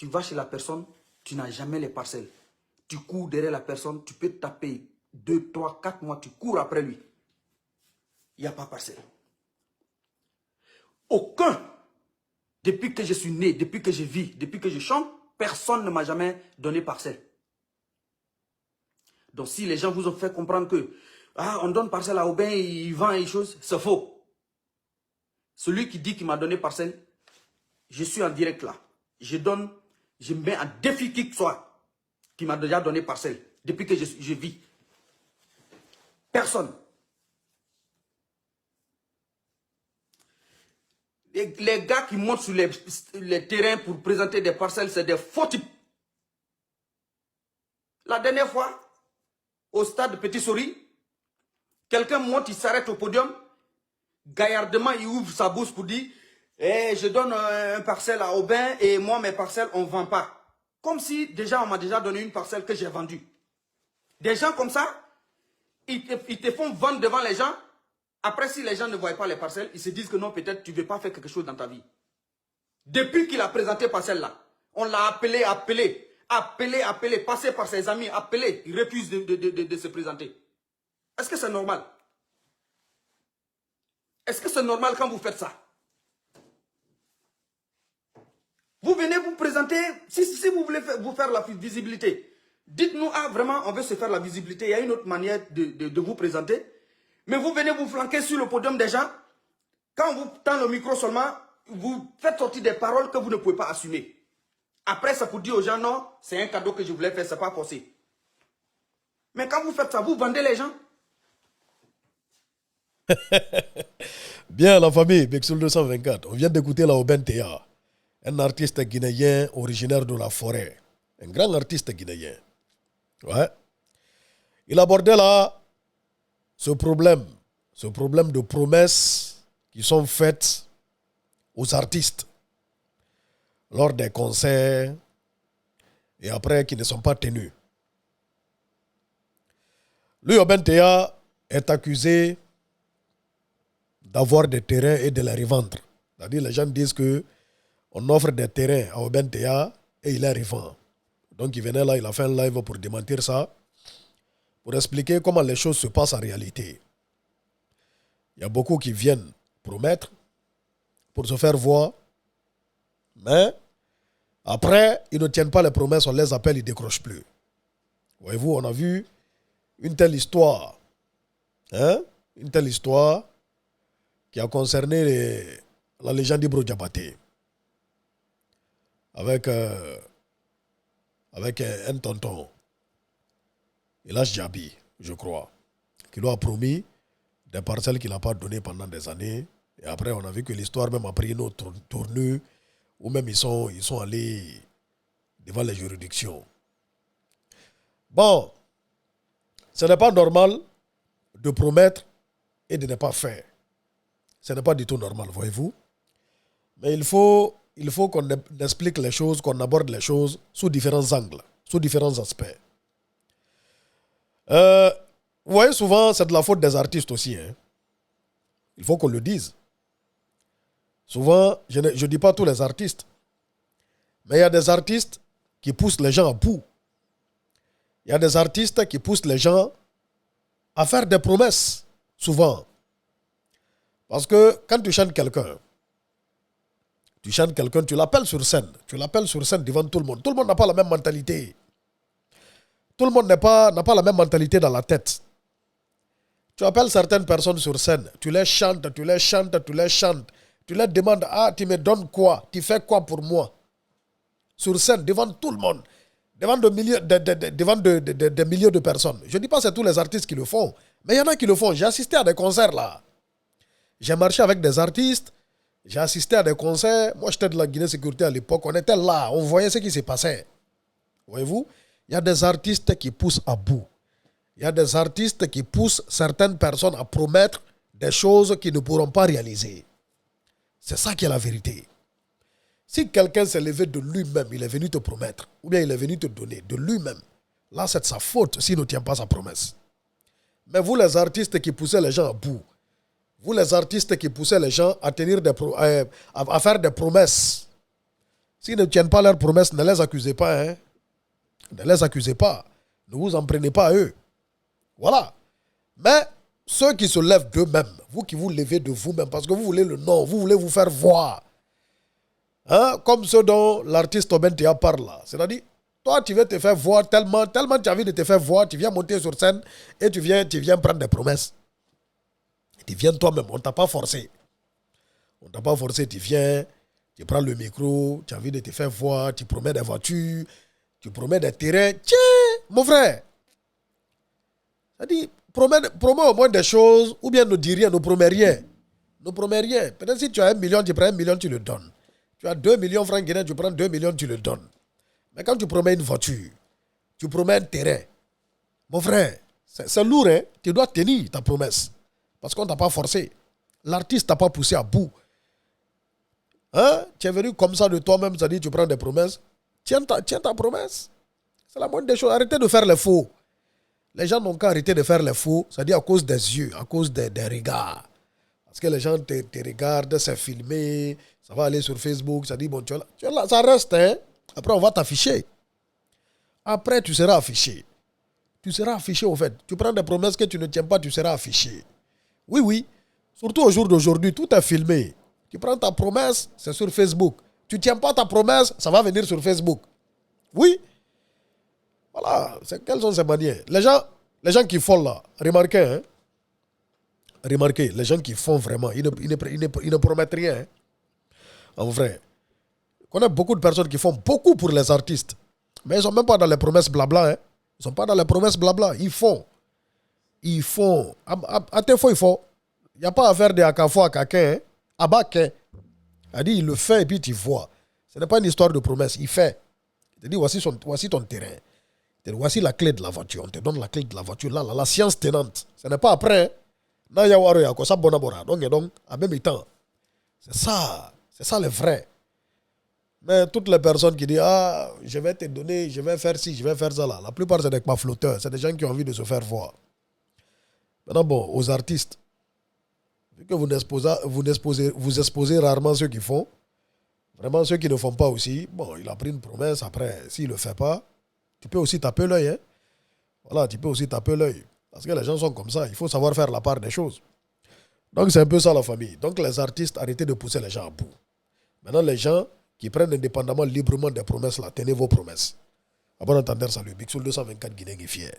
Tu vas chez la personne, tu n'as jamais les parcelles. Tu cours derrière la personne, tu peux taper 2, 3, 4 mois, tu cours après lui. Il n'y a pas parcelle. Aucun, depuis que je suis né, depuis que je vis, depuis que je chante, personne ne m'a jamais donné parcelle. Donc si les gens vous ont fait comprendre que on donne parcelle à Aubin, il vend et choses, c'est faux. Celui qui dit qu'il m'a donné parcelle, je suis en direct là. Je mets en défi qui que soit qui m'a déjà donné parcelle depuis que je vis. Personne. Les gars qui montent sur les terrains pour présenter des parcelles, c'est des faux types. La dernière fois, au stade Petit Souris, quelqu'un monte, il s'arrête au podium, gaillardement, il ouvre sa bouche pour dire je donne un parcelle à Aubin et moi, mes parcelles, on ne vend pas. Comme si déjà, on m'a déjà donné une parcelle que j'ai vendue. Des gens comme ça, ils te font vendre devant les gens. Après, si les gens ne voient pas les parcelles, ils se disent que non, peut-être tu ne veux pas faire quelque chose dans ta vie. Depuis qu'il a présenté parcelle-là, on l'a appelé, passé par ses amis, appelé. Il refuse de se présenter. Est-ce que c'est normal? Est-ce que c'est normal quand vous faites ça? Vous venez vous présenter, si vous voulez vous faire la visibilité, dites-nous, vraiment, on veut se faire la visibilité. Il y a une autre manière de vous présenter. Mais vous venez vous flanquer sur le podium des gens. Quand on vous tend le micro seulement, vous faites sortir des paroles que vous ne pouvez pas assumer. Après, ça pour dire aux gens, non, c'est un cadeau que je voulais faire, ce n'est pas forcé. Mais quand vous faites ça, vous vendez les gens. Bien, la famille, Bexul 224, on vient d'écouter la Aubin Théa, un artiste guinéen originaire de la forêt. Un grand artiste guinéen. Ouais. Il abordait là ce problème de promesses qui sont faites aux artistes lors des concerts et après qui ne sont pas tenus. Lui, Aubin Théa, est accusé d'avoir des terrains et de les revendre. C'est-à-dire les gens disent qu'on offre des terrains à Aubin Théa et il les revend. Donc il venait là, il a fait un live pour démentir ça, pour expliquer comment les choses se passent en réalité. Il y a beaucoup qui viennent promettre pour se faire voir, mais après, ils ne tiennent pas les promesses, on les appelle, ils ne décrochent plus. Voyez-vous, on a vu une telle histoire, une telle histoire qui a concerné la légende d'Ibro Diabaté, avec un tonton, Elash Djabi, je crois, qui lui a promis des parcelles qu'il n'a pas données pendant des années. Et après, on a vu que l'histoire même a pris une autre tournure, où même ils sont allés devant les juridictions. Bon, ce n'est pas normal de promettre et de ne pas faire. Ce n'est pas du tout normal, voyez-vous. Mais il faut qu'on explique les choses, qu'on aborde les choses sous différents angles, sous différents aspects. Vous voyez, souvent, c'est de la faute des artistes aussi. Il faut qu'on le dise. Souvent, je ne dis pas tous les artistes, mais il y a des artistes qui poussent les gens à bout. Il y a des artistes qui poussent les gens à faire des promesses, souvent. Parce que quand tu chantes quelqu'un, tu l'appelles sur scène. Tu l'appelles sur scène devant tout le monde. Tout le monde n'a pas la même mentalité. Tout le monde n'a pas la même mentalité dans la tête. Tu appelles certaines personnes sur scène. Tu les chantes. Tu leur demandes, tu me donnes quoi? Tu fais quoi pour moi? Sur scène, devant tout le monde. Devant des milliers de personnes. Je ne dis pas que c'est tous les artistes qui le font. Mais il y en a qui le font. J'ai assisté à des concerts là. J'ai marché avec des artistes. J'ai assisté à des concerts. Moi, j'étais de la Guinée Sécurité à l'époque. On était là. On voyait ce qui se passait. Voyez-vous? Il y a des artistes qui poussent à bout. Il y a des artistes qui poussent certaines personnes à promettre des choses qu'ils ne pourront pas réaliser. C'est ça qui est la vérité. Si quelqu'un s'est levé de lui-même, il est venu te promettre, ou bien il est venu te donner de lui-même, là c'est de sa faute s'il ne tient pas sa promesse. Mais vous les artistes qui poussez les gens à bout, vous les artistes qui poussez les gens à faire des promesses, S'ils ne tiennent pas leurs promesses, ne les accusez pas. Hein. Ne les accusez pas. Ne vous en prenez pas à eux. Voilà. Mais ceux qui se lèvent d'eux-mêmes, vous qui vous levez de vous-même, parce que vous voulez le nom, vous voulez vous faire voir. Hein? Comme ceux dont l'artiste Oben Tia parle là. C'est-à-dire, toi, tu veux te faire voir tellement tu as envie de te faire voir, tu viens monter sur scène et tu viens prendre des promesses. Tu viens toi-même, on ne t'a pas forcé. On ne t'a pas forcé, tu viens, tu prends le micro, tu as envie de te faire voir, tu promets des voitures, tu promets des terrains. Tiens, mon frère. C'est-à-dire, promets au moins des choses, ou bien ne dis rien, ne promets rien. Ne promets rien. Peut-être si tu as 1 million, tu prends 1 million, tu le donnes. Tu as 2 millions francs guinéens, tu prends 2 millions, tu le donnes. Mais quand tu promets une voiture, tu promets un terrain, mon frère, c'est lourd, hein? Tu dois tenir ta promesse. Parce qu'on ne t'a pas forcé. L'artiste t'a pas poussé à bout. Hein? Tu es venu comme ça de toi-même, c'est-à-dire tu prends des promesses. Tiens ta promesse. C'est la moindre des choses. Arrêtez de faire les faux. Les gens n'ont qu'à arrêter de faire les faux, c'est-à-dire à cause des yeux, à cause des regards. Parce que les gens te regardent, c'est filmé, ça va aller sur Facebook, ça dit, bon, tu es là, ça reste, hein. Après, on va t'afficher. Après, tu seras affiché. Tu seras affiché, au fait. Tu prends des promesses que tu ne tiens pas, tu seras affiché. Oui, oui. Surtout au jour d'aujourd'hui, tout est filmé. Tu prends ta promesse, c'est sur Facebook. Tu ne tiens pas ta promesse, ça va venir sur Facebook. Oui. Voilà. Quelles sont ces manières? Les gens qui font là, remarquez, hein? Remarquez, les gens qui font vraiment, ils ne promettent rien. Hein? En vrai. Je connais beaucoup de personnes qui font beaucoup pour les artistes. Mais ils ne sont même pas dans les promesses blabla. Hein? Ils ne sont pas dans les promesses blabla. Ils font. Ils font. À tes fois, ils font. Il n'y a pas à faire de akafo à quelqu'un. À baquet. Il dit, il le fait et puis tu vois. Ce n'est pas une histoire de promesse. Il fait. Il te dit, voici ton terrain. Il te dit, voici la clé de la voiture. On te donne la clé de la voiture. Là, la science tenante. Ce n'est pas après. Hein? Donc, en même temps, c'est ça le vrai. Mais toutes les personnes qui disent, ah, je vais te donner, je vais faire ci, je vais faire ça là, la plupart c'est des flotteurs, c'est des gens qui ont envie de se faire voir. Maintenant, bon, aux artistes, vu que vous exposez rarement ceux qui font, vraiment ceux qui ne font pas aussi, bon, il a pris une promesse, après, s'il ne le fait pas, tu peux aussi taper l'œil. Hein? Voilà, tu peux aussi taper l'œil. Parce que les gens sont comme ça, il faut savoir faire la part des choses. Donc c'est un peu ça la famille. Donc les artistes, arrêtez de pousser les gens à bout. Maintenant les gens qui prennent indépendamment, librement des promesses là, tenez vos promesses. À bon entendeur, salut. Big Soul 224 Guinée est fier.